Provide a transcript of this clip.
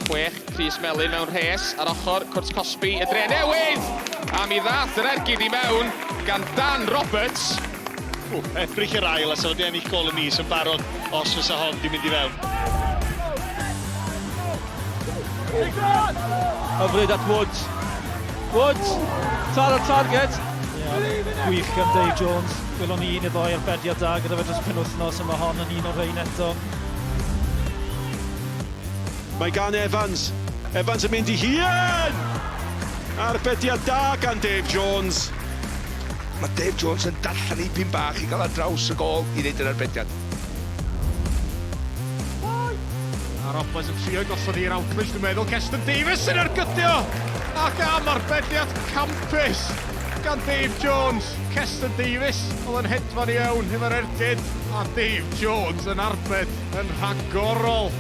6, Chris Melyn mewn rhes ar ochr Cwrs Cosby y Drenewydd. A mi ddath yr ergyd i mewn gan Dan Roberts. Ebrill yr ail, a sef wedi ennill gol y mis yn barod os fysa hon di mynd i fewn. Hyfryd at Woods. Woods, tar y target. Gwych gan Dave Jones. Gwylwn ni un iddo Arbediadau gyda fe dros penwythnos, a mae hon yn un o'r rhain eto. Mae gan Evans. Evans yn mynd i hun! Arbediadau gan Dave Jones. Mae Dave Jones yn darllen ei pin bach i gael ar draws y gol i wneud yr arbediad. A Roberts yn trio gosod i'r outlash, dwi'n meddwl Ceston Davies yn ergydio. Ac am arbediad campus gan Dave Jones. Ceston Davies oedd yn hedfan i fewn efo'r ergyd. A Dave Jones yn arbed yn rhagorol.